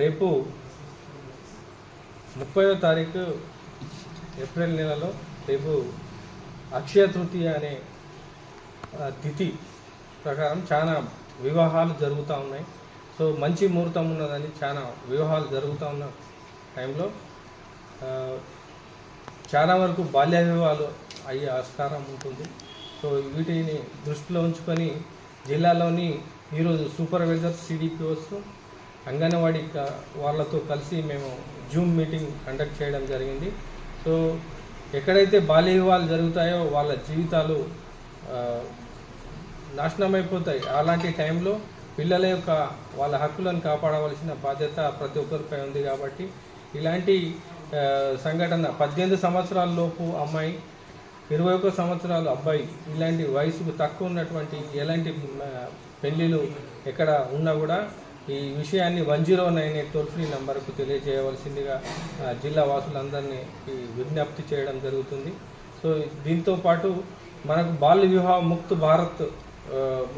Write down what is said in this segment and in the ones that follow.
రేపు 30వ తారీఖు ఏప్రిల్ నెలలో రేపు అక్షయ తృతీయ అనే తిథి ప్రకారం చాలా వివాహాలు జరుగుతూ ఉన్నాయి. సో మంచి ముహూర్తం ఉన్నదని చాలా వివాహాలు జరుగుతూ ఉన్న టైంలో చాలా వరకు బాల్య వివాహాలు అయ్యే ఆస్కారం ఉంటుంది. సో వీటిని దృష్టిలో ఉంచుకొని జిల్లాలోని ఈరోజు సూపర్వైజర్స్, సిడిపిఓస్, అంగన్వాడీ వాళ్ళతో కలిసి మేము జూమ్ మీటింగ్ కండక్ట్ చేయడం జరిగింది. సో ఎక్కడైతే బాల్య వివాహాలు జరుగుతాయో వాళ్ళ జీవితాలు నాశనం అయిపోతాయి. అలాంటి టైంలో పిల్లల యొక్క వాళ్ళ హక్కులను కాపాడవలసిన బాధ్యత ప్రతి ఒక్కరిపై ఉంది. కాబట్టి ఇలాంటి సంఘటన 18 సంవత్సరాల లోపు అమ్మాయి, 21 సంవత్సరాల అబ్బాయి, ఇలాంటి వయసుకు తక్కువ ఉన్నటువంటి ఎలాంటి పెళ్ళిళ్ళు ఎక్కడ ఉన్నా కూడా ఈ విషయాన్ని 109 టోల్ ఫ్రీ నంబర్కు తెలియజేయవలసిందిగా జిల్లా వాసులందరినీ విజ్ఞప్తి చేయడం జరుగుతుంది. సో దీంతో పాటు మనకు బాల్య వివాహ ముక్త్ భారత్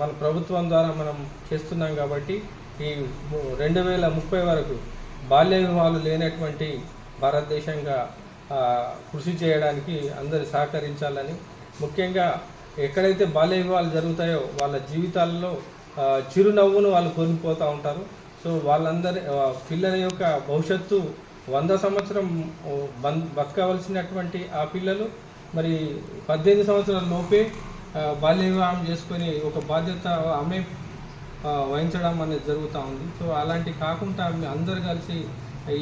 మన ప్రభుత్వం ద్వారా మనం చేస్తున్నాం. కాబట్టి ఈ 2030 వరకు బాల్య వివాహాలు లేనటువంటి భారతదేశంగా కృషి చేయడానికి అందరు సహకరించాలని, ముఖ్యంగా ఎక్కడైతే బాల్య వివాహాలు జరుగుతాయో వాళ్ళ జీవితాల్లో చిరునవ్వును వాళ్ళు కోల్పోతూ ఉంటారు. సో వాళ్ళందరి పిల్లల యొక్క భవిష్యత్తు 100 సంవత్సరం బతకవలసినటువంటి ఆ పిల్లలు మరి 18 సంవత్సరాల లోపే బాల్య వివాహం చేసుకొని ఒక బాధ్యత ఆమె వహించడం అనేది జరుగుతూ ఉంది. సో అలాంటి కాకుండా అందరు కలిసి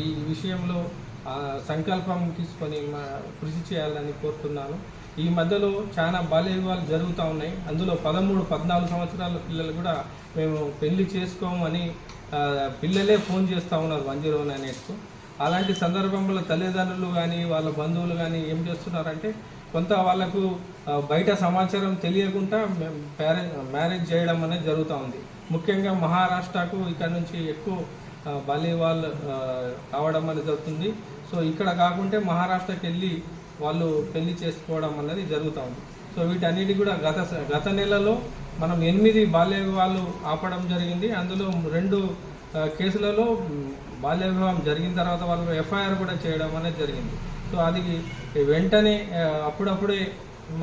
ఈ విషయంలో సంకల్పం తీసుకొని కృషి చేయాలని కోరుతున్నాను. ఈ మధ్యలో చాలా బాల్య వివాహాలు జరుగుతూ ఉన్నాయి. అందులో 13-14 సంవత్సరాల పిల్లలు కూడా మేము పెళ్లి చేసుకోమని పిల్లలే ఫోన్ చేస్తూ ఉన్నారు 109కు. అలాంటి సందర్భంలో తల్లిదండ్రులు కానీ వాళ్ళ బంధువులు కానీ ఏం చేస్తున్నారంటే కొంత వాళ్ళకు బయట సమాచారం తెలియకుండా మ్యారేజ్ చేయడం అనేది జరుగుతూ ఉంది. ముఖ్యంగా మహారాష్ట్రకు ఇక్కడ నుంచి ఎక్కువ బాల్య వివాహాలు కావడం అనేది జరుగుతుంది. సో ఇక్కడ కాకుంటే మహారాష్ట్రకి వెళ్ళి వాళ్ళు పెళ్లి చేసుకోవడం అనేది జరుగుతూ ఉంది. సో వీటన్నిటి కూడా గత నెలలో మనం 8 బాల్య వివాహాలు ఆపడం జరిగింది. అందులో 2 కేసులలో బాల్య వివాహం జరిగిన తర్వాత వాళ్ళు ఎఫ్ఐఆర్ కూడా చేయడం అనేది జరిగింది. సో అది వెంటనే అప్పుడప్పుడే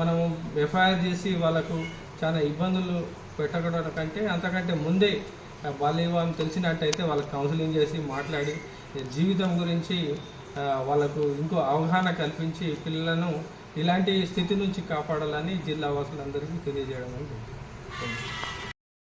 మనము ఎఫ్ఐఆర్ చేసి వాళ్ళకు చాలా ఇబ్బందులు పెట్టడం కంటే అంతకంటే ముందే బాల్య వివాహం తెలిసినట్టయితే వాళ్ళకి కౌన్సిలింగ్ చేసి మాట్లాడి జీవితం గురించి వాళ్ళకు ఇంకో అవగాహన కల్పించి పిల్లలను ఇలాంటి స్థితి నుంచి కాపాడాలని జిల్లా వాసులందరికీ తెలియజేయడం.